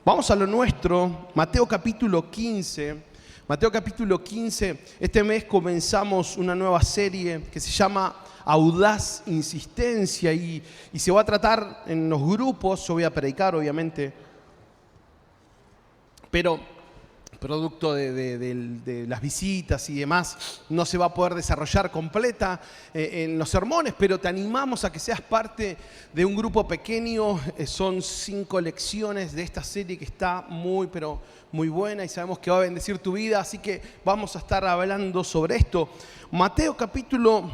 Vamos a lo nuestro, Mateo capítulo 15. Mateo capítulo 15, este mes comenzamos una nueva serie que se llama Audaz Insistencia y se va a tratar en los grupos. Yo voy a predicar, obviamente, pero producto de las visitas y demás, no se va a poder desarrollar completa en los sermones, pero te animamos a que seas parte de un grupo pequeño. Son 5 lecciones de esta serie que está pero muy buena y sabemos que va a bendecir tu vida, así que vamos a estar hablando sobre esto. Mateo capítulo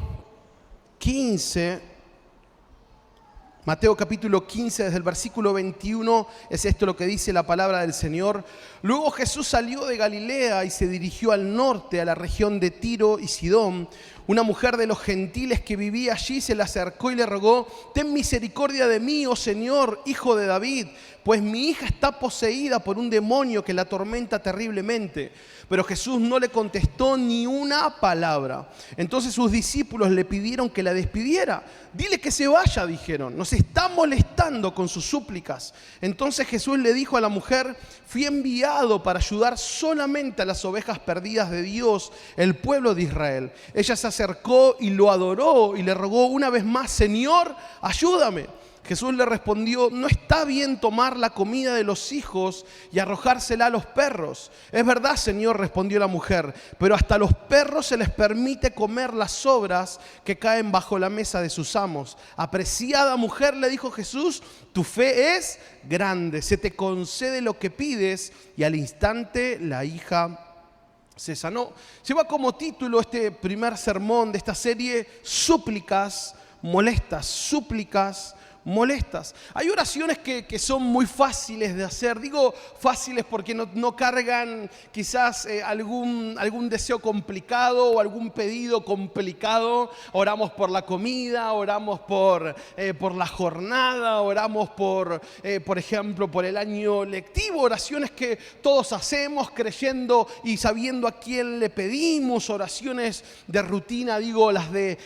15, desde el versículo 21, es esto lo que dice la palabra del Señor. Luego Jesús salió de Galilea y se dirigió al norte, a la región de Tiro y Sidón. Una mujer de los gentiles que vivía allí se le acercó y le rogó: «Ten misericordia de mí, oh Señor, hijo de David, pues mi hija está poseída por un demonio que la atormenta terriblemente». Pero Jesús no le contestó ni una palabra. Entonces sus discípulos le pidieron que la despidiera. «Dile que se vaya», dijeron, «nos está molestando con sus súplicas». Entonces Jesús le dijo a la mujer: «Fui enviado para ayudar solamente a las ovejas perdidas de Dios, el pueblo de Israel». Ella se acercó y lo adoró y le rogó una vez más: «Señor, ayúdame». Jesús le respondió: «No está bien tomar la comida de los hijos y arrojársela a los perros». «Es verdad, Señor», respondió la mujer, «pero hasta a los perros se les permite comer las sobras que caen bajo la mesa de sus amos». «Apreciada mujer», le dijo Jesús, «tu fe es grande, se te concede lo que pides». Y al instante la hija se sanó. Lleva como título este primer sermón de esta serie: súplicas molestas, súplicas molestas. Hay oraciones que son muy fáciles de hacer. Digo fáciles porque no cargan quizás algún deseo complicado o algún pedido complicado. Oramos por la comida, oramos por la jornada, oramos por ejemplo, por el año lectivo. Oraciones que todos hacemos creyendo y sabiendo a quién le pedimos. Oraciones de rutina, digo, las de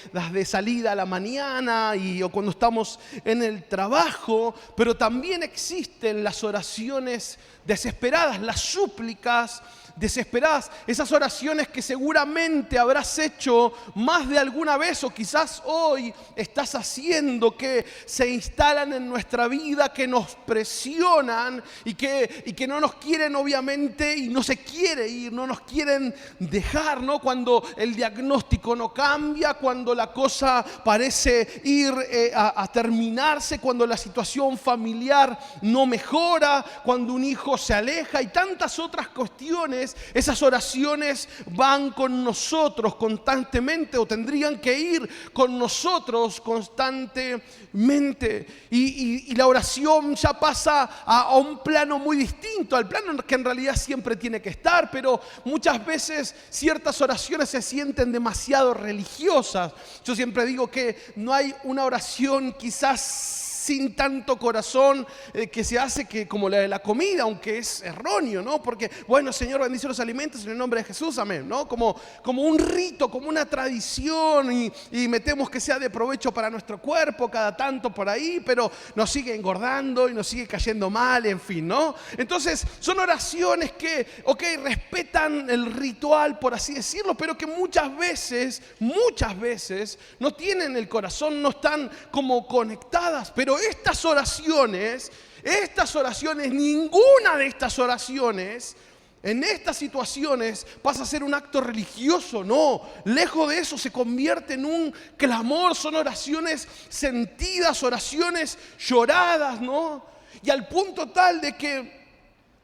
salida a la mañana o cuando estamos en el trabajo. Pero también existen las oraciones desesperadas, las súplicas desesperadas, esas oraciones que seguramente habrás hecho más de alguna vez o quizás hoy estás haciendo, que se instalan en nuestra vida, que nos presionan y que no nos quieren, obviamente, y no se quiere ir, no nos quieren dejar, ¿no? Cuando el diagnóstico no cambia, cuando la cosa parece ir a terminarse, cuando la situación familiar no mejora, cuando un hijo se aleja y tantas otras cuestiones. Esas oraciones van con nosotros constantemente, o tendrían que ir con nosotros constantemente. Y la oración ya pasa a un plano muy distinto, al plano que en realidad siempre tiene que estar, pero muchas veces ciertas oraciones se sienten demasiado religiosas. Yo siempre digo que no hay una oración quizás sin tanto corazón que se hace como la de la comida, aunque es erróneo, ¿no? Porque, bueno, Señor, bendice los alimentos en el nombre de Jesús, amén, ¿no? Como un rito, como una tradición, y metemos que sea de provecho para nuestro cuerpo cada tanto por ahí, pero nos sigue engordando y nos sigue cayendo mal, en fin, ¿no? Entonces, son oraciones que, respetan el ritual, por así decirlo, pero que muchas veces, no tienen el corazón, no están como conectadas. Pero estas oraciones, ninguna de estas oraciones, en estas situaciones pasa a ser un acto religioso, no. Lejos de eso, se convierte en un clamor. Son oraciones sentidas, oraciones lloradas, ¿no? Y al punto tal de que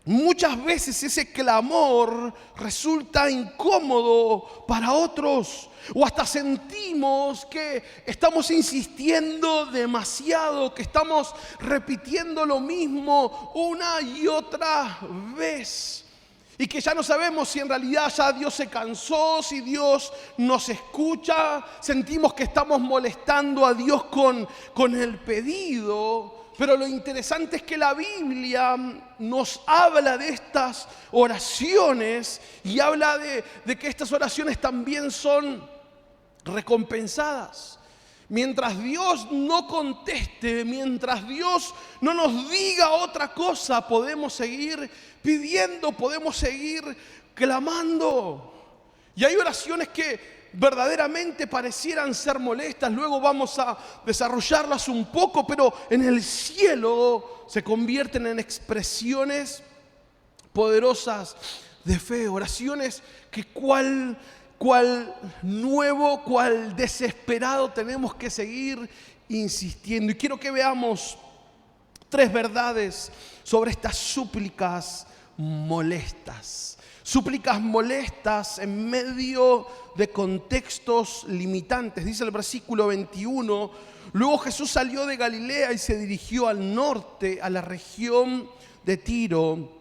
muchas veces ese clamor resulta incómodo para otros, o hasta sentimos que estamos insistiendo demasiado, que estamos repitiendo lo mismo una y otra vez, y que ya no sabemos si en realidad ya Dios se cansó, si Dios nos escucha. Sentimos que estamos molestando a Dios con el pedido. Pero lo interesante es que la Biblia nos habla de estas oraciones y habla de que estas oraciones también son recompensadas. Mientras Dios no conteste, mientras Dios no nos diga otra cosa, podemos seguir pidiendo, podemos seguir clamando. Y hay oraciones que verdaderamente parecieran ser molestas, luego vamos a desarrollarlas un poco, pero en el cielo se convierten en expresiones poderosas de fe, oraciones que cual nuevo, cual desesperado tenemos que seguir insistiendo. Y quiero que veamos 3 verdades sobre estas súplicas molestas. Súplicas molestas en medio de contextos limitantes. Dice el versículo 21, luego Jesús salió de Galilea y se dirigió al norte, a la región de Tiro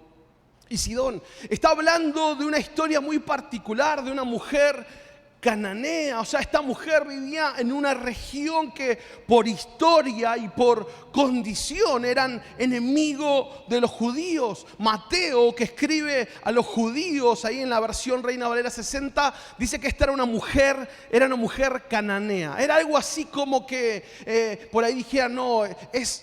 y Sidón. Está hablando de una historia muy particular, de una mujer cananea. O sea, esta mujer vivía en una región que por historia y por condición eran enemigos de los judíos. Mateo, que escribe a los judíos ahí en la versión Reina Valera 60, dice que esta era una mujer cananea. Era algo así como que por ahí dijeran, no,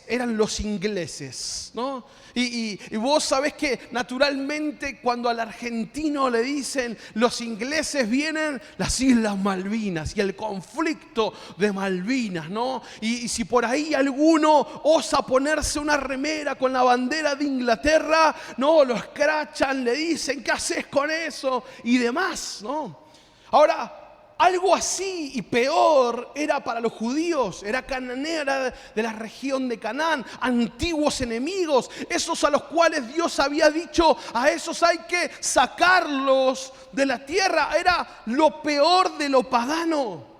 eran los ingleses, ¿no? Y vos sabés que naturalmente cuando al argentino le dicen los ingleses, vienen las Islas Malvinas y el conflicto de Malvinas, ¿no? Y si por ahí alguno osa ponerse una remera con la bandera de Inglaterra, no, lo escrachan, le dicen, ¿qué haces con eso? Y demás, ¿no? Ahora, algo así y peor era para los judíos. Era cananea, era de la región de Canaán, antiguos enemigos, esos a los cuales Dios había dicho, a esos hay que sacarlos de la tierra. Era lo peor de lo pagano.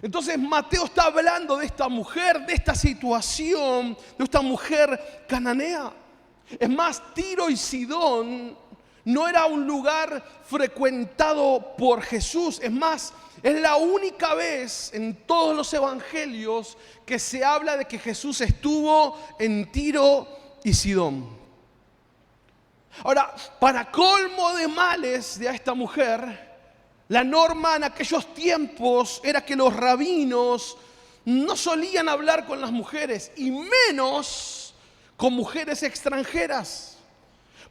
Entonces Mateo está hablando de esta mujer, de esta situación, de esta mujer cananea. Es más, Tiro y Sidón no era un lugar frecuentado por Jesús. Es más, es la única vez en todos los evangelios que se habla de que Jesús estuvo en Tiro y Sidón. Ahora, para colmo de males de esta mujer, la norma en aquellos tiempos era que los rabinos no solían hablar con las mujeres, y menos con mujeres extranjeras.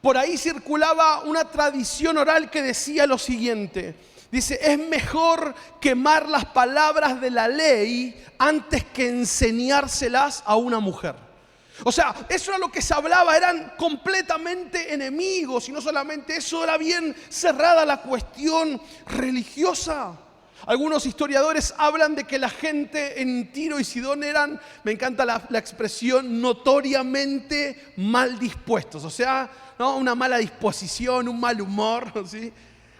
Por ahí circulaba una tradición oral que decía lo siguiente. Dice, es mejor quemar las palabras de la ley antes que enseñárselas a una mujer. O sea, eso era lo que se hablaba, eran completamente enemigos. Y no solamente eso, era bien cerrada la cuestión religiosa. Algunos historiadores hablan de que la gente en Tiro y Sidón eran, me encanta la expresión, notoriamente mal dispuestos. O sea, ¿no? Una mala disposición, un mal humor, ¿sí?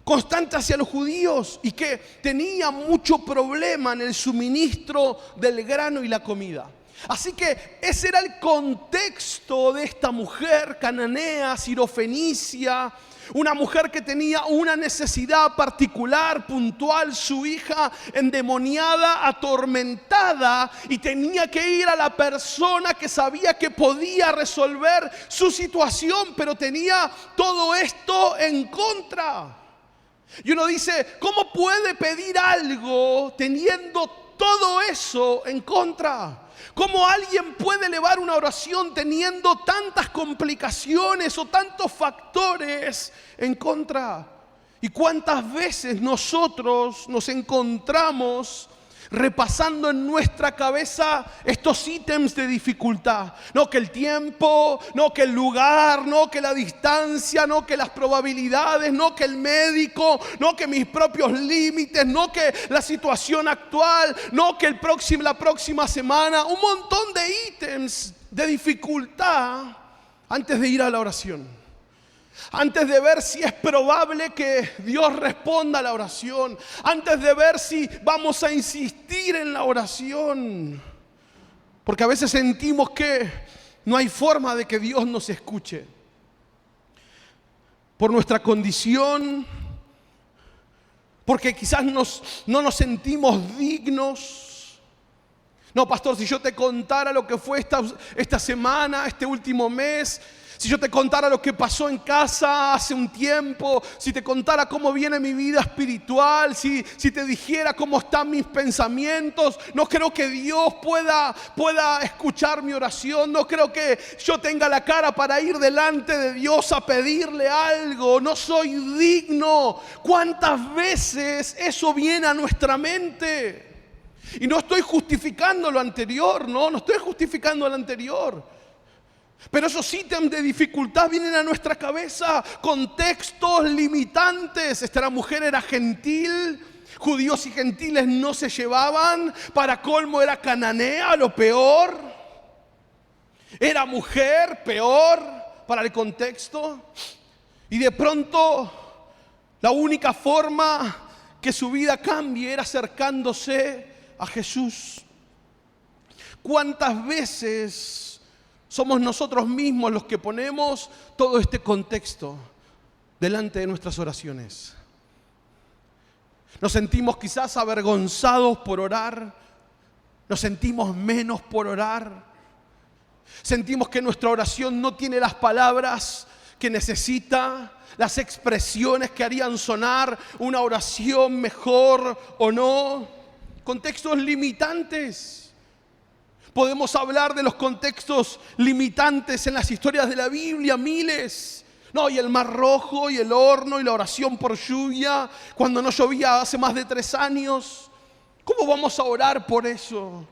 Constante hacia los judíos, y que tenía mucho problema en el suministro del grano y la comida. Así que ese era el contexto de esta mujer cananea, sirofenicia, una mujer que tenía una necesidad particular, puntual, su hija endemoniada, atormentada, y tenía que ir a la persona que sabía que podía resolver su situación, pero tenía todo esto en contra. Y uno dice, ¿cómo puede pedir algo teniendo todo eso en contra? ¿Cómo alguien puede elevar una oración teniendo tantas complicaciones o tantos factores en contra? ¿Y cuántas veces nosotros nos encontramos repasando en nuestra cabeza estos ítems de dificultad? No que el tiempo, no que el lugar, no que la distancia, no que las probabilidades, no que el médico, no que mis propios límites, no que la situación actual, no que la próxima semana. Un montón de ítems de dificultad antes de ir a la oración. Antes de ver si es probable que Dios responda a la oración. Antes de ver si vamos a insistir en la oración. Porque a veces sentimos que no hay forma de que Dios nos escuche. Por nuestra condición. Porque quizás no nos sentimos dignos. No, pastor, si yo te contara lo que fue esta semana, este último mes, si yo te contara lo que pasó en casa hace un tiempo, si te contara cómo viene mi vida espiritual, si te dijera cómo están mis pensamientos, no creo que Dios pueda escuchar mi oración, no creo que yo tenga la cara para ir delante de Dios a pedirle algo, no soy digno. ¿Cuántas veces eso viene a nuestra mente? Y no estoy justificando lo anterior, no estoy justificando lo anterior. Pero esos ítems de dificultad vienen a nuestra cabeza, contextos limitantes. Esta mujer era gentil, judíos y gentiles no se llevaban, para colmo era cananea, lo peor. Era mujer, peor para el contexto. Y de pronto la única forma que su vida cambie era acercándose a Jesús. ¿Cuántas veces somos nosotros mismos los que ponemos todo este contexto delante de nuestras oraciones? Nos sentimos quizás avergonzados por orar, nos sentimos menos por orar, sentimos que nuestra oración no tiene las palabras que necesita, las expresiones que harían sonar una oración mejor o no. Contextos limitantes. Podemos hablar de los contextos limitantes en las historias de la Biblia, miles. No, y el mar rojo, y el horno, y la oración por lluvia, cuando no llovía hace más de 3 años. ¿Cómo vamos a orar por eso?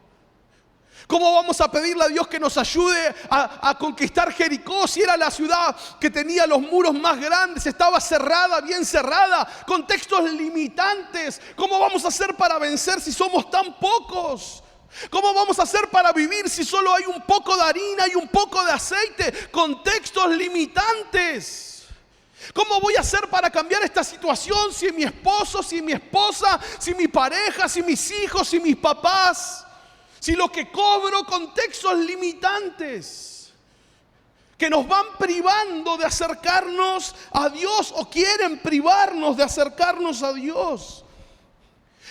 ¿Cómo vamos a pedirle a Dios que nos ayude a conquistar Jericó si era la ciudad que tenía los muros más grandes, estaba cerrada, bien cerrada, contextos limitantes? ¿Cómo vamos a hacer para vencer si somos tan pocos? ¿Cómo vamos a hacer para vivir si solo hay un poco de harina y un poco de aceite? Contextos limitantes. ¿Cómo voy a hacer para cambiar esta situación si mi esposo, si mi esposa, si mi pareja, si mis hijos, si mis papás? Si lo que cobro, contextos limitantes que nos van privando de acercarnos a Dios o quieren privarnos de acercarnos a Dios.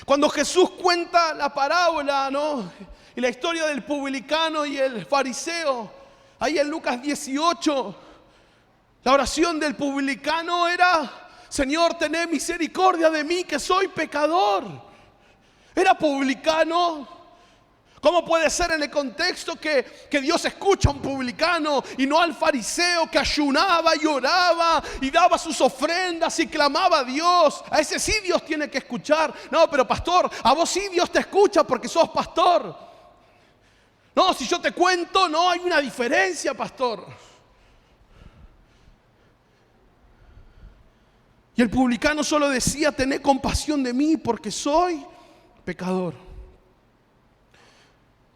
Cuando Jesús cuenta la parábola, ¿no?, y la historia del publicano y el fariseo, ahí en Lucas 18, la oración del publicano era: Señor, tené misericordia de mí, que soy pecador. Era publicano. ¿Cómo puede ser en el contexto que Dios escucha a un publicano y no al fariseo que ayunaba y oraba y daba sus ofrendas y clamaba a Dios? A ese sí Dios tiene que escuchar. No, pero pastor, a vos sí Dios te escucha porque sos pastor. No, si yo te cuento, no hay una diferencia, pastor. Y el publicano solo decía: tené compasión de mí porque soy pecador.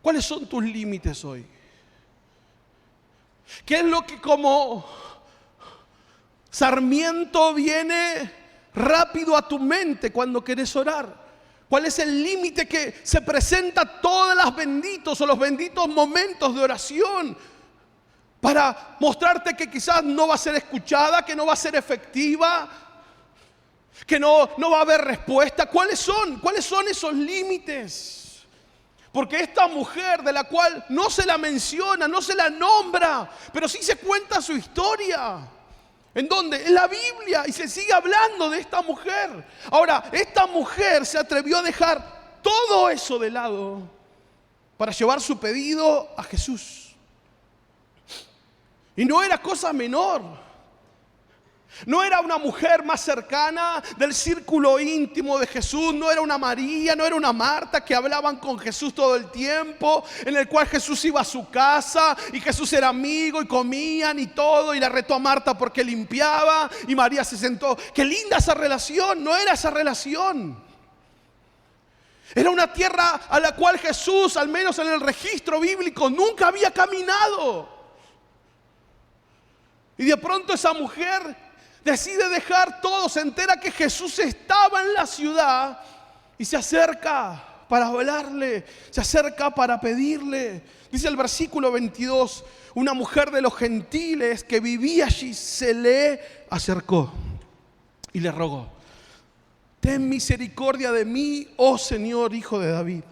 ¿Cuáles son tus límites hoy? ¿Qué es lo que como sarmiento viene rápido a tu mente cuando querés orar? ¿Cuál es el límite que se presenta todas las benditos o los benditos momentos de oración para mostrarte que quizás no va a ser escuchada, que no va a ser efectiva, que no va a haber respuesta? ¿Cuáles son esos límites? Porque esta mujer, de la cual no se la menciona, no se la nombra, pero sí se cuenta su historia. ¿En dónde? En la Biblia. Y se sigue hablando de esta mujer. Ahora, esta mujer se atrevió a dejar todo eso de lado para llevar su pedido a Jesús. Y no era cosa menor. No era una mujer más cercana del círculo íntimo de Jesús, no era una María, no era una Marta que hablaban con Jesús todo el tiempo, en el cual Jesús iba a su casa y Jesús era amigo y comían y todo, y la retó a Marta porque limpiaba y María se sentó. Qué linda esa relación. No era esa relación. Era una tierra a la cual Jesús, al menos en el registro bíblico, nunca había caminado. Y de pronto esa mujer decide dejar todo, se entera que Jesús estaba en la ciudad y se acerca para hablarle, se acerca para pedirle. Dice el versículo 22, una mujer de los gentiles que vivía allí se le acercó y le rogó: ten misericordia de mí, oh Señor, hijo de David.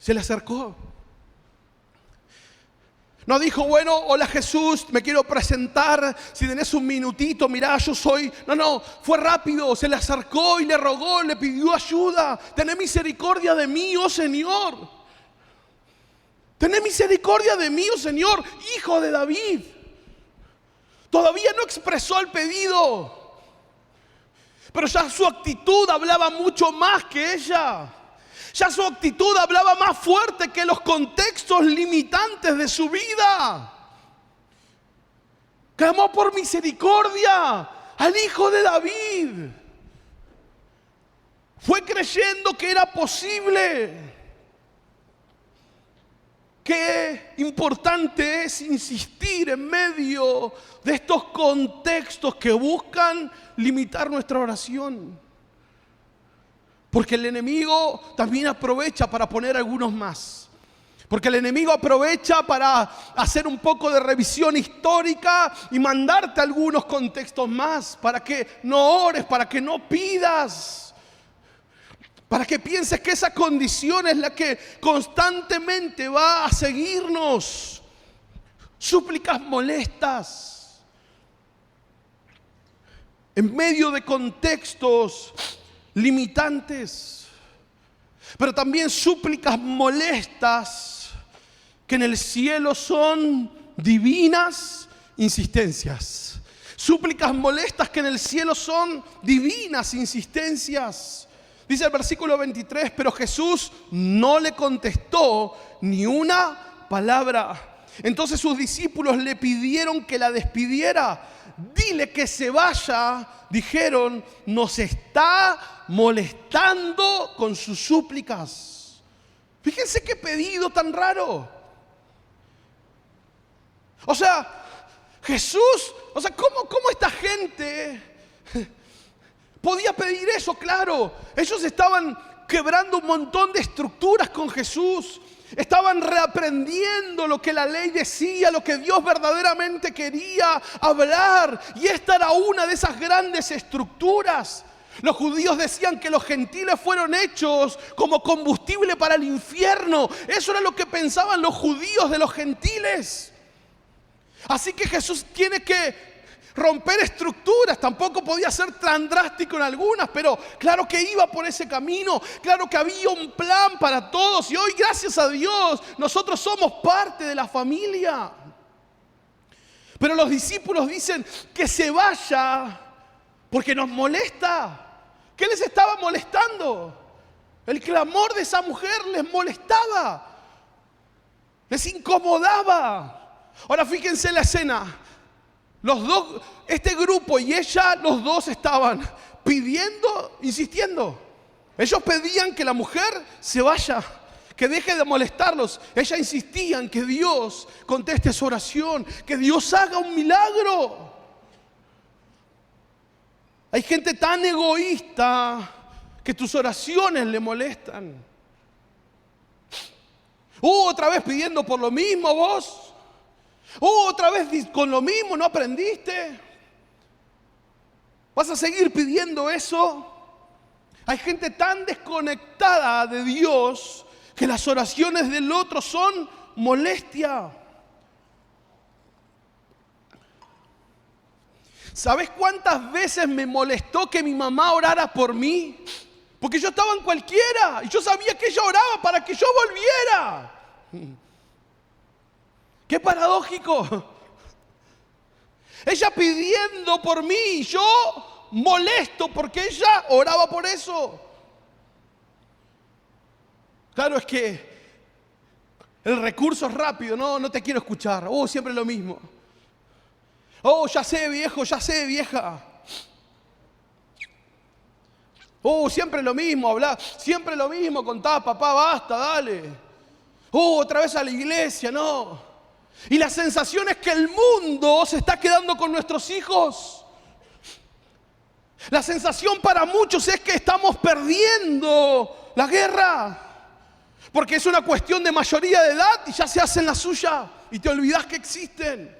Se le acercó. No dijo, bueno, hola Jesús, me quiero presentar, si tenés un minutito, mirá, yo soy... No, fue rápido, se le acercó y le rogó, le pidió ayuda. Tené misericordia de mí, oh Señor. Tené misericordia de mí, oh Señor, hijo de David. Todavía no expresó el pedido, pero ya su actitud hablaba mucho más que ella. Ya su actitud hablaba más fuerte que los contextos limitantes de su vida. Clamó por misericordia al Hijo de David. Fue creyendo que era posible. Qué importante es insistir en medio de estos contextos que buscan limitar nuestra oración. Porque el enemigo también aprovecha para poner algunos más. Porque el enemigo aprovecha para hacer un poco de revisión histórica y mandarte algunos contextos más. Para que no ores, para que no pidas. Para que pienses que esa condición es la que constantemente va a seguirnos. Súplicas molestas. En medio de contextos limitantes, pero también súplicas molestas que en el cielo son divinas insistencias. Súplicas molestas que en el cielo son divinas insistencias. Dice el versículo 23, pero Jesús no le contestó ni una palabra. Entonces sus discípulos le pidieron que la despidiera. Dile que se vaya, dijeron, nos está molestando con sus súplicas. Fíjense qué pedido tan raro. O sea, Jesús, ¿cómo esta gente podía pedir eso? Claro, ellos estaban quebrando un montón de estructuras con Jesús. Estaban reaprendiendo lo que la ley decía, lo que Dios verdaderamente quería hablar. Y esta era una de esas grandes estructuras. Los judíos decían que los gentiles fueron hechos como combustible para el infierno. Eso era lo que pensaban los judíos de los gentiles. Así que Jesús tiene que romper estructuras. Tampoco podía ser tan drástico en algunas, pero claro que iba por ese camino. Claro que había un plan para todos. Y hoy, gracias a Dios, nosotros somos parte de la familia. Pero los discípulos dicen que se vaya porque nos molesta. ¿Qué les estaba molestando? El clamor de esa mujer les molestaba. Les incomodaba. Ahora fíjense la escena. Los dos, este grupo y ella, los dos estaban pidiendo, insistiendo. Ellos pedían que la mujer se vaya, que deje de molestarlos. Ella insistía en que Dios conteste su oración, que Dios haga un milagro. Hay gente tan egoísta que tus oraciones le molestan. Otra vez pidiendo por lo mismo vos. Otra vez con lo mismo, ¿no aprendiste? ¿Vas a seguir pidiendo eso? Hay gente tan desconectada de Dios que las oraciones del otro son molestia. ¿Sabes cuántas veces me molestó que mi mamá orara por mí? Porque yo estaba en cualquiera y yo sabía que ella oraba para que yo volviera. ¡Qué paradójico! Ella pidiendo por mí y yo molesto porque ella oraba por eso. Claro, es que el recurso es rápido. No te quiero escuchar. Siempre lo mismo. Ya sé, viejo, ya sé, vieja. Siempre lo mismo, hablar. Siempre lo mismo, contá, papá, basta, dale. Otra vez a la iglesia, no. Y la sensación es que el mundo se está quedando con nuestros hijos. La sensación para muchos es que estamos perdiendo la guerra. Porque es una cuestión de mayoría de edad y ya se hacen la suya. Y te olvidas que existen.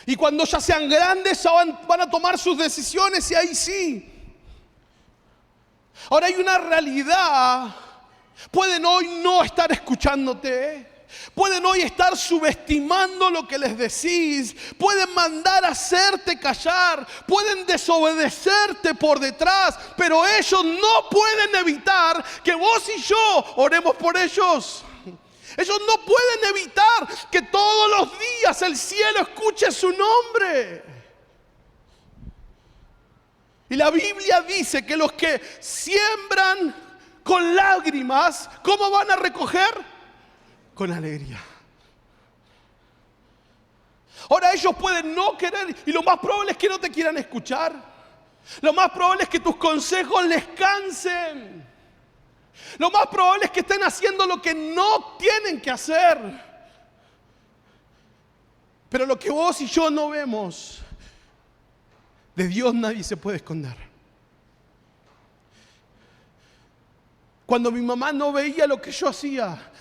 Y cuando ya sean grandes ya van a tomar sus decisiones y ahí sí. Ahora hay una realidad Pueden hoy no estar escuchándote. Pueden hoy estar subestimando lo que les decís. Pueden mandar a hacerte callar. Pueden desobedecerte por detrás. Pero ellos no pueden evitar que vos y yo oremos por ellos. Ellos no pueden evitar que todos los días el cielo escuche su nombre. Y la Biblia dice que los que siembran con lágrimas, ¿cómo van a recoger? Con alegría. Ahora ellos pueden no querer, y lo más probable es que no te quieran escuchar. Lo más probable es que tus consejos les cansen. Lo más probable es que estén haciendo lo que no tienen que hacer. Pero lo que vos y yo no vemos, de Dios nadie se puede esconder. Cuando mi mamá no veía lo que yo hacía,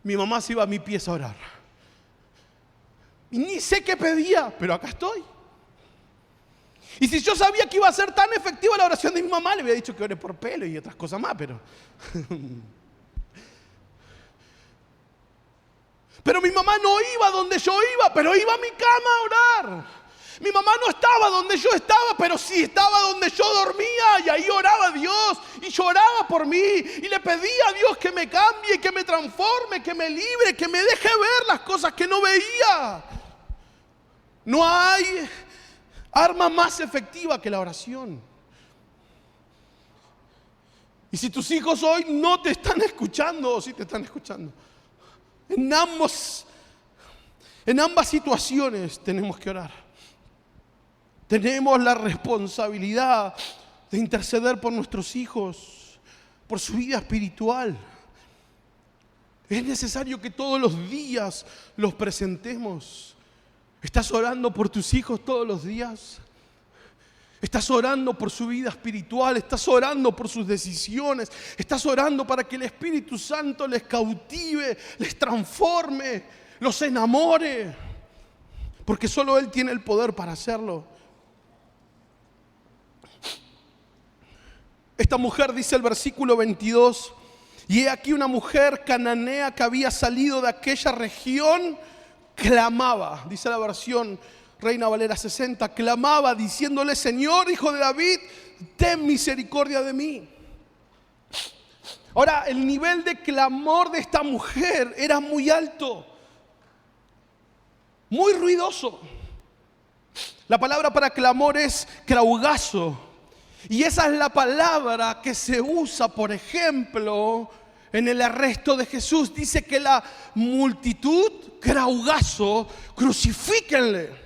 mi mamá se iba a mi pieza a orar. Y ni sé qué pedía, pero acá estoy. Y si yo sabía que iba a ser tan efectiva la oración de mi mamá, le había dicho que ore por pelo y otras cosas más, pero... Pero mi mamá no iba donde yo iba, pero iba a mi cama a orar. Mi mamá no estaba donde yo estaba, pero sí estaba donde yo dormía, y ahí oraba a Dios y lloraba por mí y le pedía a Dios que me cambie, que me transforme, que me libre, que me deje ver las cosas que no veía. No hay arma más efectiva que la oración. Y si tus hijos hoy no te están escuchando, o sí te están escuchando, en ambas situaciones tenemos que orar. Tenemos la responsabilidad de interceder por nuestros hijos, por su vida espiritual. Es necesario que todos los días los presentemos. ¿Estás orando por tus hijos todos los días? ¿Estás orando por su vida espiritual? ¿Estás orando por sus decisiones? ¿Estás orando para que el Espíritu Santo les cautive, les transforme, los enamore? Porque solo Él tiene el poder para hacerlo. Esta mujer, dice el versículo 22, y he aquí una mujer cananea que había salido de aquella región, clamaba, dice la versión Reina Valera 60, clamaba diciéndole: Señor, Hijo de David, ten misericordia de mí. Ahora, el nivel de clamor de esta mujer era muy alto, muy ruidoso. La palabra para clamor es kraugazo. Y esa es la palabra que se usa, por ejemplo, en el arresto de Jesús. Dice que la multitud, kraugazo, crucifíquenle.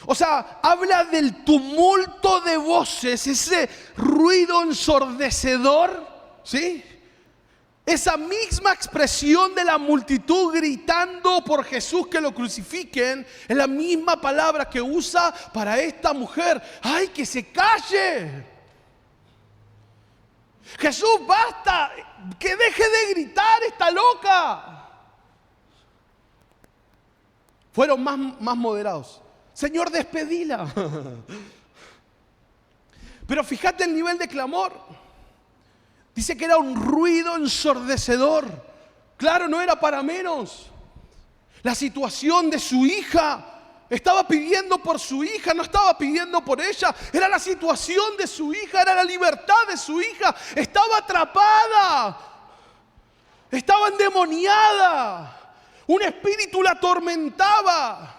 O sea, habla del tumulto de voces, ese ruido ensordecedor, ¿sí? Esa misma expresión de la multitud gritando por Jesús que lo crucifiquen, es la misma palabra que usa para esta mujer. ¡Ay, que se calle! Jesús, basta, que deje de gritar, está loca. Fueron más moderados. Señor, despedila. Pero fíjate el nivel de clamor. Dice que era un ruido ensordecedor. Claro, no era para menos. La situación de su hija, estaba pidiendo por su hija, no estaba pidiendo por ella. Era la situación de su hija, era la libertad de su hija. Estaba atrapada, estaba endemoniada. Un espíritu la atormentaba.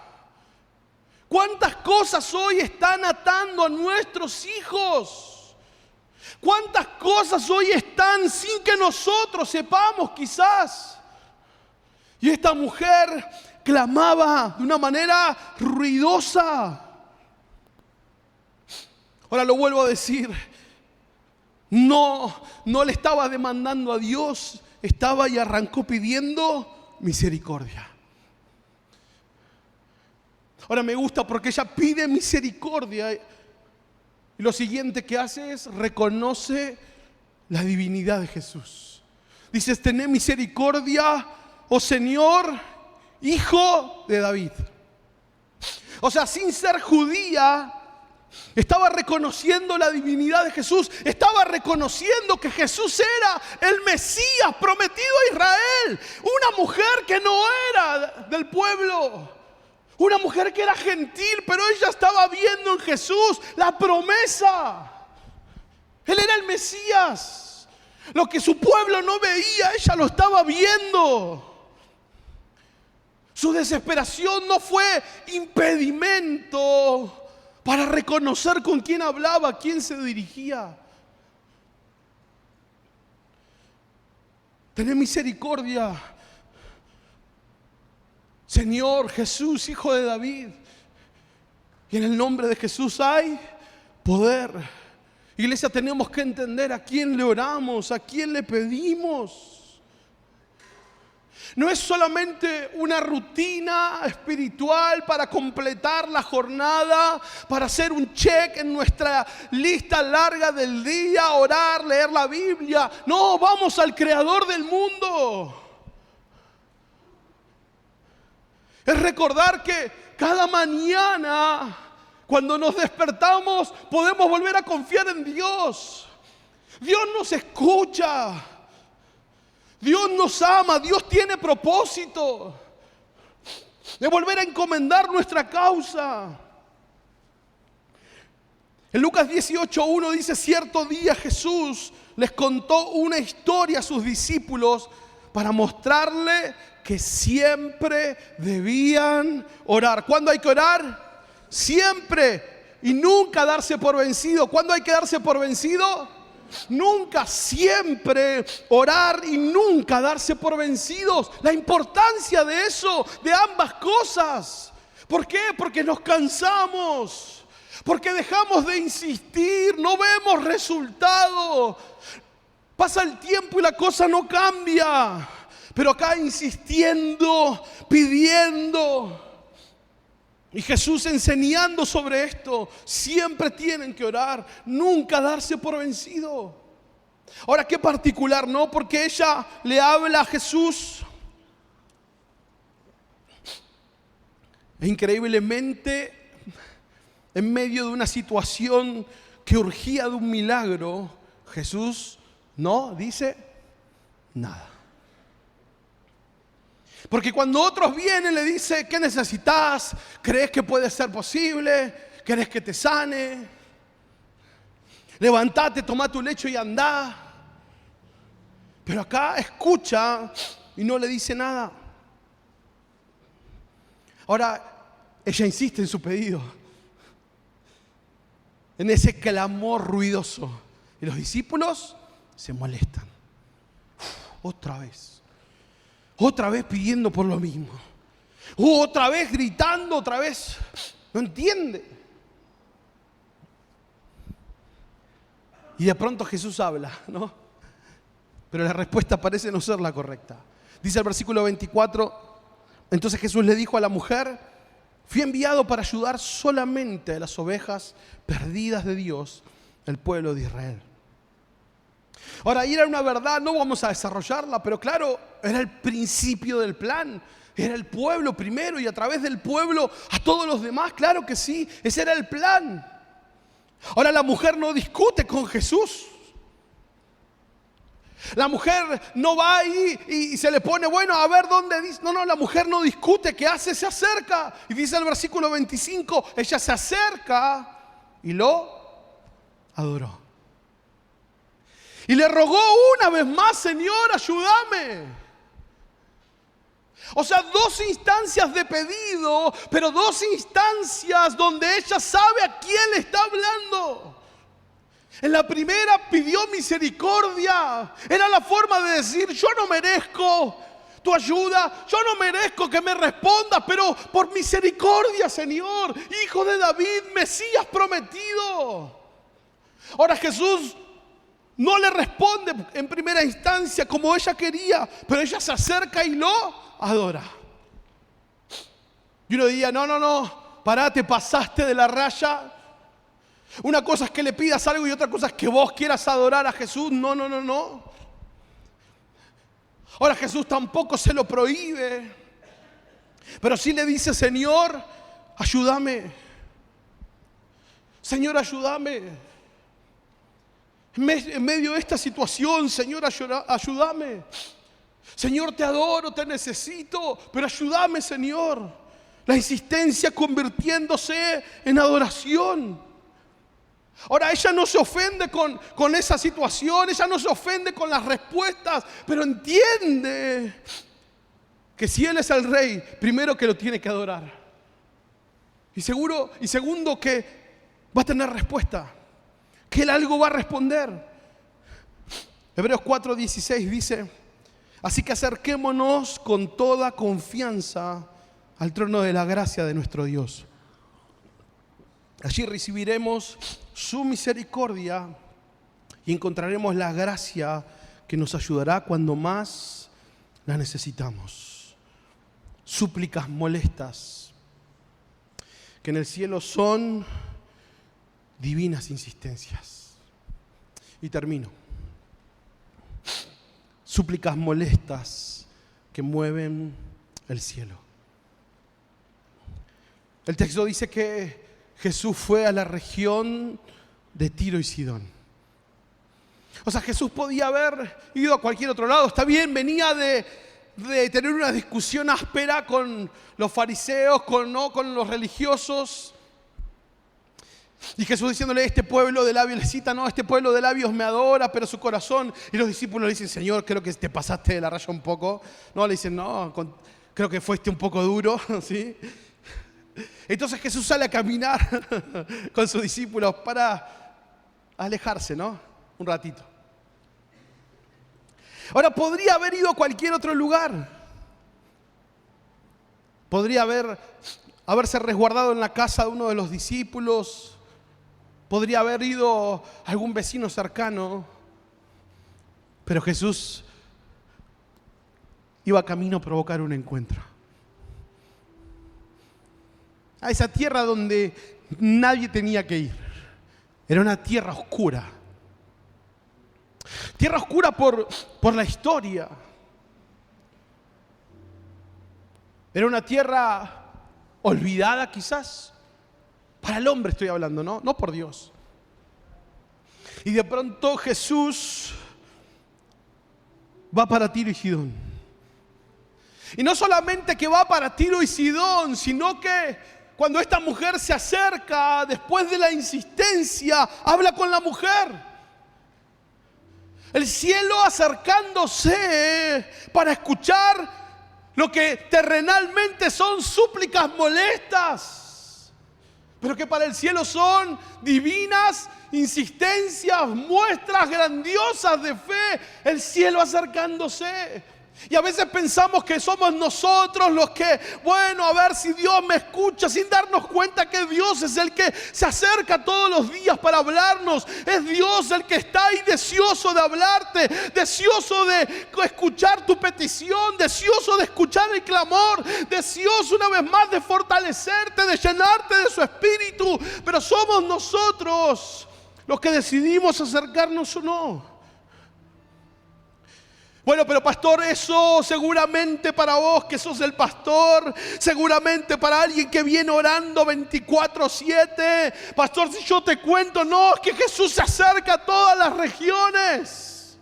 ¿Cuántas cosas hoy están atando a nuestros hijos? ¿Cuántas cosas hoy están sin que nosotros sepamos quizás? Y esta mujer clamaba de una manera ruidosa. Ahora lo vuelvo a decir, no le estaba demandando a Dios, estaba y arrancó pidiendo misericordia. Ahora me gusta porque ella pide misericordia y lo siguiente que hace es reconoce la divinidad de Jesús. Dice: tené misericordia, oh Señor, Hijo de David. O sea, sin ser judía, Estaba reconociendo la divinidad de Jesús. Estaba reconociendo que Jesús era el Mesías prometido a Israel. Una mujer que no era del pueblo. Una mujer que era gentil, pero ella estaba viendo en Jesús la promesa. Él era el Mesías. Lo que su pueblo no veía, ella lo estaba viendo. Su desesperación no fue impedimento para reconocer con quién hablaba, a quién se dirigía. Ten misericordia, Señor Jesús, Hijo de David. Y en el nombre de Jesús hay poder. Iglesia, tenemos que entender a quién le oramos, a quién le pedimos. No es solamente una rutina espiritual para completar la jornada, para hacer un check en nuestra lista larga del día, orar, leer la Biblia. No, vamos al Creador del mundo. Es recordar que cada mañana, cuando nos despertamos, podemos volver a confiar en Dios. Dios nos escucha. Dios nos ama, Dios tiene propósito de volver a encomendar nuestra causa. En Lucas 18:1 dice: cierto día Jesús les contó una historia a sus discípulos para mostrarle que siempre debían orar. ¿Cuándo hay que orar? Siempre, y nunca darse por vencido. ¿Cuándo hay que darse por vencido? Nunca, siempre orar y nunca darse por vencidos. La importancia de eso, de ambas cosas. ¿Por qué? Porque nos cansamos, porque dejamos de insistir, no vemos resultado. Pasa el tiempo y la cosa no cambia. Pero acá insistiendo, pidiendo. Y Jesús enseñando sobre esto, siempre tienen que orar, nunca darse por vencido. Ahora, qué particular, ¿no? Porque ella le habla a Jesús. E increíblemente, en medio de una situación que urgía de un milagro, Jesús no dice nada. Porque cuando otros vienen, le dice: ¿qué necesitas? ¿Crees que puede ser posible? ¿Querés que te sane? Levántate, toma tu lecho y andá. Pero acá escucha y no le dice nada. Ahora, ella insiste en su pedido, en ese clamor ruidoso. Y los discípulos se molestan. Otra vez pidiendo por lo mismo. Otra vez gritando, otra vez. No entiende. Y de pronto Jesús habla, ¿no? Pero la respuesta parece no ser la correcta. Dice el versículo 24: entonces Jesús le dijo a la mujer: fui enviado para ayudar solamente a las ovejas perdidas de Dios, el pueblo de Israel. Ahora, ahí era una verdad, no vamos a desarrollarla, pero claro, era el principio del plan. Era el pueblo primero y a través del pueblo a todos los demás, claro que sí, ese era el plan. Ahora, la mujer no discute con Jesús. La mujer no va ahí y se le pone, bueno, a ver dónde dice. No, la mujer no discute, ¿qué hace? Se acerca. Y dice el versículo 25, ella se acerca y lo adoró. Y le rogó una vez más: Señor, ayúdame. O sea, 2 instancias de pedido, pero 2 instancias donde ella sabe a quién le está hablando. En la primera pidió misericordia. Era la forma de decir: yo no merezco tu ayuda, yo no merezco que me respondas, pero por misericordia, Señor, Hijo de David, Mesías prometido. Ahora Jesús no le responde en primera instancia como ella quería, pero ella se acerca y lo adora. Y uno diría: no, pará, te pasaste de la raya. Una cosa es que le pidas algo y otra cosa es que vos quieras adorar a Jesús. No. Ahora, Jesús tampoco se lo prohíbe, pero sí le dice: Señor, ayúdame. Señor, ayúdame. En medio de esta situación, Señor, ayúdame. Señor, te adoro, te necesito, pero ayúdame, Señor. La insistencia convirtiéndose en adoración. Ahora, ella no se ofende con esa situación, ella no se ofende con las respuestas, pero entiende que si Él es el rey, primero que lo tiene que adorar. Y segundo que va a tener respuesta, que Él algo va a responder. Hebreos 4:16 dice: así que acerquémonos con toda confianza al trono de la gracia de nuestro Dios. Allí recibiremos su misericordia y encontraremos la gracia que nos ayudará cuando más la necesitamos. Súplicas molestas, que en el cielo son divinas insistencias. Y termino. Súplicas molestas que mueven el cielo. El texto dice que Jesús fue a la región de Tiro y Sidón. O sea, Jesús podía haber ido a cualquier otro lado. Está bien, venía de tener una discusión áspera con los fariseos, con los religiosos. Y Jesús diciéndole: este pueblo de labios, le cita, no, este pueblo de labios me adora, pero su corazón. Y los discípulos le dicen: Señor, creo que te pasaste de la raya un poco. No, le dicen: no, creo que fuiste un poco duro, ¿sí? Entonces Jesús sale a caminar con sus discípulos para alejarse, ¿no? Un ratito. Ahora, podría haber ido a cualquier otro lugar. Podría haberse resguardado en la casa de uno de los discípulos. Podría haber ido a algún vecino cercano. Pero Jesús iba camino a provocar un encuentro. A esa tierra donde nadie tenía que ir. Era una tierra oscura. Tierra oscura por la historia. Era una tierra olvidada quizás. Para el hombre estoy hablando, ¿no? No por Dios. Y de pronto Jesús va para Tiro y Sidón. Y no solamente que va para Tiro y Sidón, sino que cuando esta mujer se acerca, después de la insistencia, habla con la mujer. El cielo acercándose para escuchar lo que terrenalmente son súplicas molestas, pero que para el cielo son divinas insistencias, muestras grandiosas de fe. El cielo acercándose. Y a veces pensamos que somos nosotros los que, bueno, a ver si Dios me escucha, sin darnos cuenta que Dios es el que se acerca todos los días para hablarnos. Es Dios el que está ahí deseoso de hablarte, deseoso de escuchar tu petición, deseoso de escuchar el clamor, deseoso una vez más de fortalecerte, de llenarte de su espíritu. Pero somos nosotros los que decidimos acercarnos o no. Bueno, pero pastor, eso seguramente para vos que sos el pastor, seguramente para alguien que viene orando 24/7. Pastor, si yo te cuento, no, es que Jesús se acerca a todas las regiones.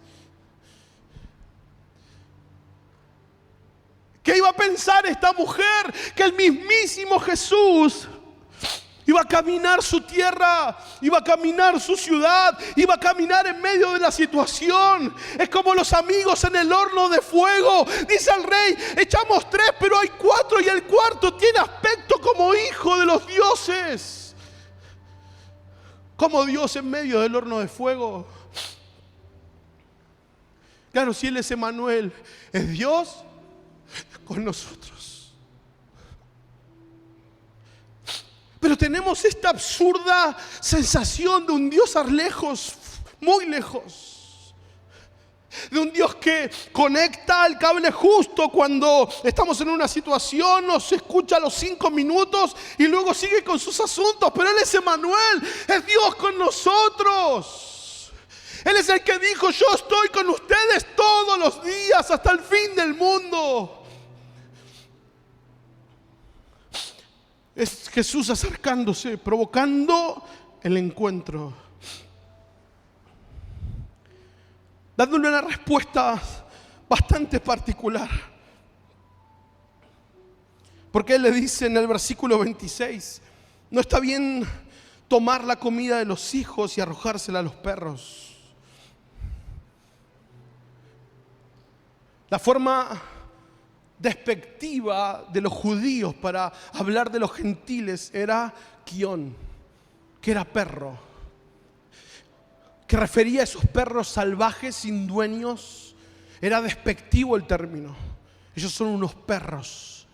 ¿Qué iba a pensar esta mujer? Que el mismísimo Jesús iba a caminar su tierra, iba a caminar su ciudad, iba a caminar en medio de la situación. Es como los amigos en el horno de fuego. Dice el rey: echamos 3, pero hay 4 y el cuarto tiene aspecto como hijo de los dioses. Como Dios en medio del horno de fuego. Claro, si Él es Emmanuel, es Dios con nosotros. Pero tenemos esta absurda sensación de un Dios a lejos, muy lejos. De un Dios que conecta el cable justo cuando estamos en una situación, nos escucha a los 5 minutos y luego sigue con sus asuntos. Pero Él es Emmanuel, es Dios con nosotros. Él es el que dijo: yo estoy con ustedes todos los días hasta el fin del mundo. Es Jesús acercándose, provocando el encuentro, dándole una respuesta bastante particular. Porque él le dice en el versículo 26, no está bien tomar la comida de los hijos y arrojársela a los perros. La forma despectiva de los judíos para hablar de los gentiles era kion, que era perro, que refería a esos perros salvajes sin dueños. Era despectivo el término. Ellos son unos perros,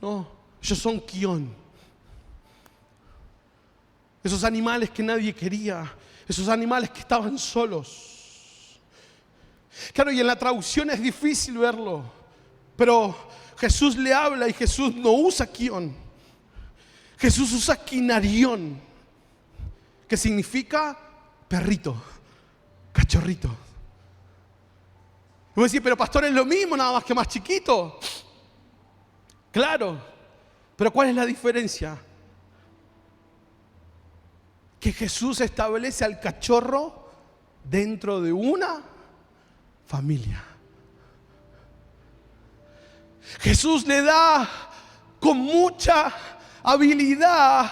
¿no? Ellos son kion. Esos animales que nadie quería, esos animales que estaban solos. Claro, y en la traducción es difícil verlo, pero Jesús le habla y Jesús no usa kion. Jesús usa kinarión, que significa perrito, cachorrito. Y vos decís, pero pastor, es lo mismo, nada más que más chiquito. Claro, pero ¿cuál es la diferencia? Que Jesús establece al cachorro dentro de una familia. Jesús le da con mucha habilidad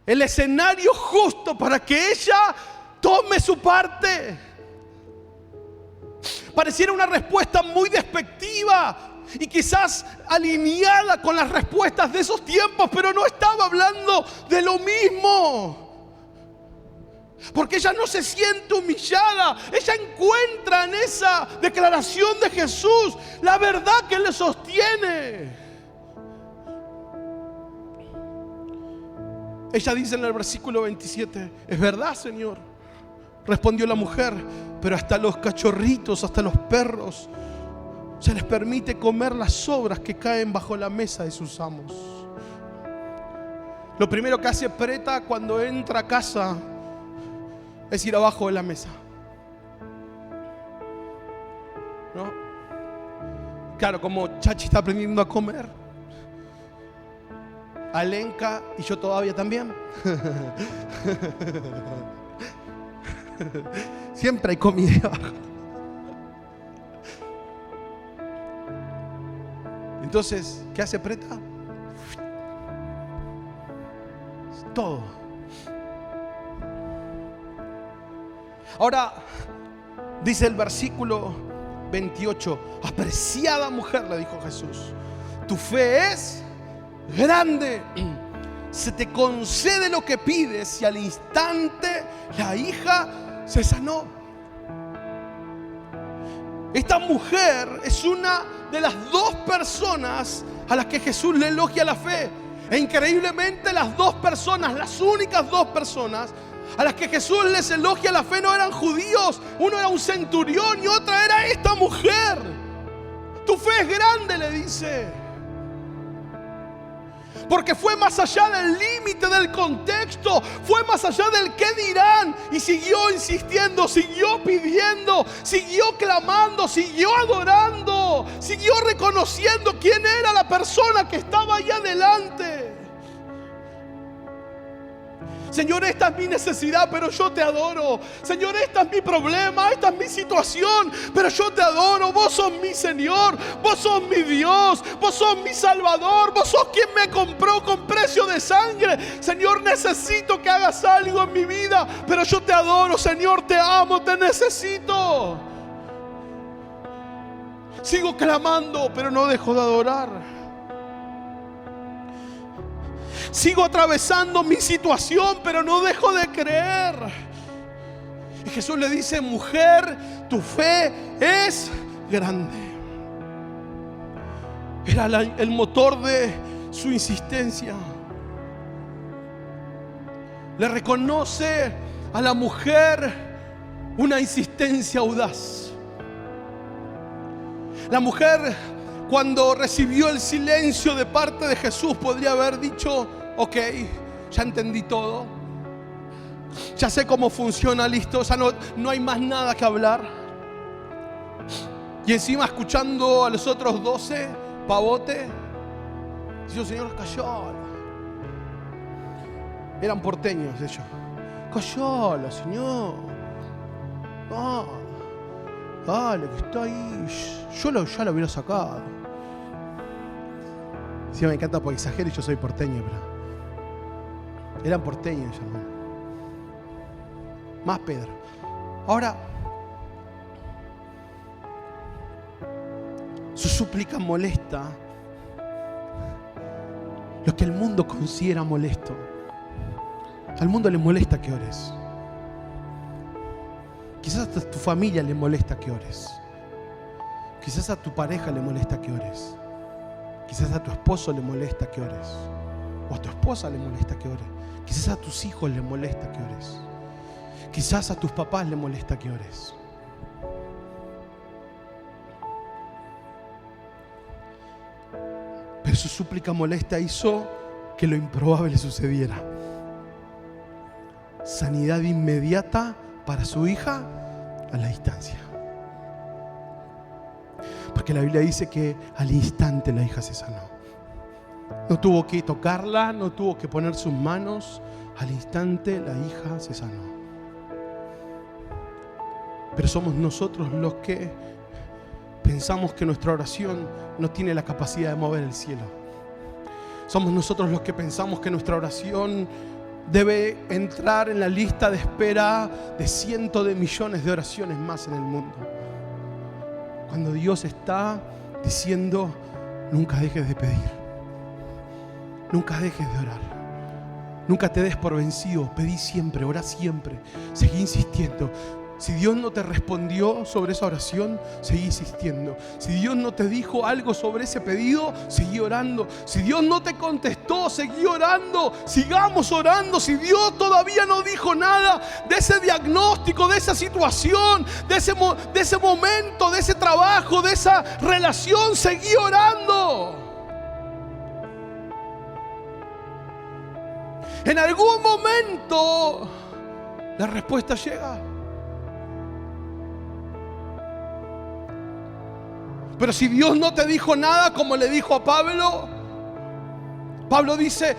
el escenario justo para que ella tome su parte. Pareciera una respuesta muy despectiva y quizás alineada con las respuestas de esos tiempos, pero no estaba hablando de lo mismo. Porque ella no se siente humillada. Ella encuentra en esa declaración de Jesús la verdad que le sostiene. Ella dice en el versículo 27, es verdad, Señor. Respondió la mujer, pero hasta los cachorritos, hasta los perros, se les permite comer las sobras que caen bajo la mesa de sus amos. Lo primero que hace Preta cuando entra a casa es ir abajo de la mesa, ¿no? Claro, como Chachi está aprendiendo a comer, Alenka y yo todavía también. Siempre hay comida abajo. Entonces, ¿qué hace Preta? Todo. Ahora, dice el versículo 28, apreciada mujer, le dijo Jesús, tu fe es grande, se te concede lo que pides, y al instante la hija se sanó. Esta mujer es una de las dos personas a las que Jesús le elogia la fe. E increíblemente las dos personas, las únicas dos personas a las que Jesús les elogia la fe no eran judíos. Uno era un centurión y otra era esta mujer. Tu fe es grande, le dice. Porque fue más allá del límite del contexto, fue más allá del qué dirán, y siguió insistiendo, siguió pidiendo, siguió clamando, siguió adorando, siguió reconociendo quién era la persona que estaba ahí adelante. Señor, esta es mi necesidad, pero yo te adoro. Señor, esta es mi problema, esta es mi situación, pero yo te adoro. Vos sos mi Señor, vos sos mi Dios, vos sos mi Salvador, vos sos quien me compró con precio de sangre. Señor, necesito que hagas algo en mi vida, pero yo te adoro, Señor, te amo, te necesito. Sigo clamando, pero no dejo de adorar. Sigo atravesando mi situación, pero no dejo de creer. Y Jesús le dice, mujer, tu fe es grande. Era el motor de su insistencia. Le reconoce a la mujer una insistencia audaz. La mujer, cuando recibió el silencio de parte de Jesús, podría haber dicho, ok, ya entendí todo, ya sé cómo funciona, listo, ya no hay más nada que hablar. Y encima escuchando a los otros 12 pavote, dice, Señor, cayó. Eran porteños ellos. Callalo, señor. No. Dale, que está ahí. Yo ya lo hubiera sacado. Sí, me encanta porque exagero y yo soy porteño, pero eran porteños, hermano. Más Pedro. Ahora, su súplica molesta lo que el mundo considera molesto. Al mundo le molesta que ores. Quizás a tu familia le molesta que ores. Quizás a tu pareja le molesta que ores. Quizás a tu esposo le molesta que ores. O a tu esposa le molesta que ores. Quizás a tus hijos le molesta que ores. Quizás a tus papás le molesta que ores. Pero su súplica molesta hizo que lo improbable sucediera. Sanidad inmediata para su hija a la distancia. Porque la Biblia dice que al instante la hija se sanó. No tuvo que tocarla, no tuvo que poner sus manos. Al instante la hija se sanó. Pero somos nosotros los que pensamos que nuestra oración no tiene la capacidad de mover el cielo. Somos nosotros los que pensamos que nuestra oración debe entrar en la lista de espera de cientos de millones de oraciones más en el mundo. Cuando Dios está diciendo, nunca dejes de pedir. Nunca dejes de orar. Nunca te des por vencido. Pedí siempre, orá siempre. Seguí insistiendo. Si Dios no te respondió sobre esa oración, seguí insistiendo. Si Dios no te dijo algo sobre ese pedido, seguí orando. Si Dios no te contestó, seguí orando. Sigamos orando. Si Dios todavía no dijo nada de ese diagnóstico, de esa situación, de ese momento, de ese trabajo, de esa relación, seguí orando. En algún momento la respuesta llega. Pero si Dios no te dijo nada, como le dijo a Pablo, Pablo dice,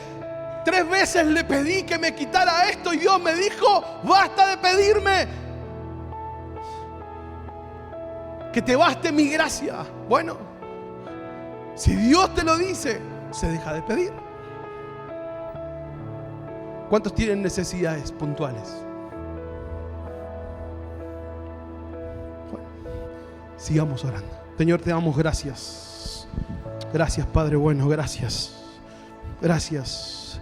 3 veces le pedí que me quitara esto y Dios me dijo, basta de pedirme, que te baste mi gracia. Bueno, si Dios te lo dice, se deja de pedir. ¿Cuántos tienen necesidades puntuales? Bueno, sigamos orando. Señor, te damos gracias. Gracias, Padre bueno, gracias. Gracias.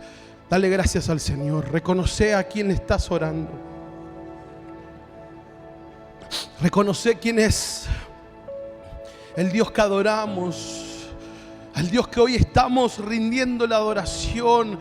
Dale gracias al Señor. Reconoce a quién estás orando. Reconoce quién es el Dios que adoramos. Al Dios que hoy estamos rindiendo la adoración.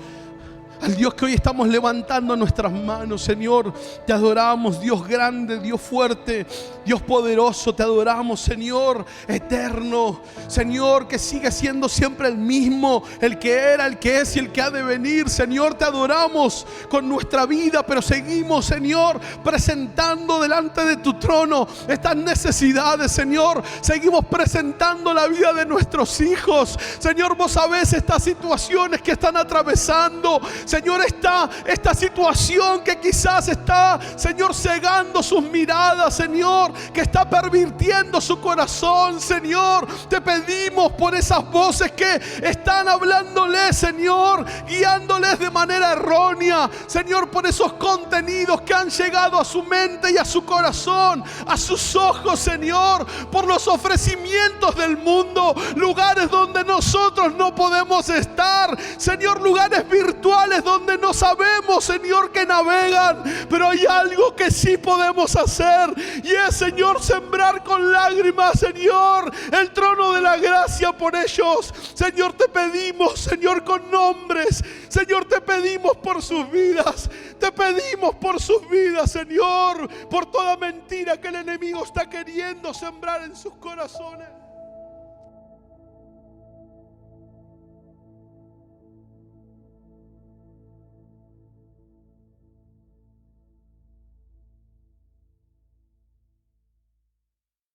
Al Dios que hoy estamos levantando nuestras manos. Señor, te adoramos, Dios grande, Dios fuerte, Dios poderoso. Te adoramos, Señor eterno, Señor que sigue siendo siempre el mismo, el que era, el que es y el que ha de venir. Señor, te adoramos con nuestra vida, pero seguimos, Señor, presentando delante de tu trono estas necesidades. Señor, seguimos presentando la vida de nuestros hijos. Señor, vos sabés estas situaciones que están atravesando. Señor, esta situación que quizás está, Señor, cegando sus miradas, Señor, que está pervirtiendo su corazón. Señor, te pedimos por esas voces que están hablándoles, Señor, guiándoles de manera errónea. Señor, por esos contenidos que han llegado a su mente y a su corazón, a sus ojos, Señor, por los ofrecimientos del mundo, lugares donde nosotros no podemos estar, Señor, lugares virtuales donde no sabemos, Señor, que navegan, pero hay algo que sí podemos hacer, y es, Señor, sembrar con lágrimas, Señor, el trono de la gracia por ellos. Señor, te pedimos, Señor, con nombres. Señor, te pedimos por sus vidas. Te pedimos por sus vidas, Señor, por toda mentira que el enemigo está queriendo sembrar en sus corazones.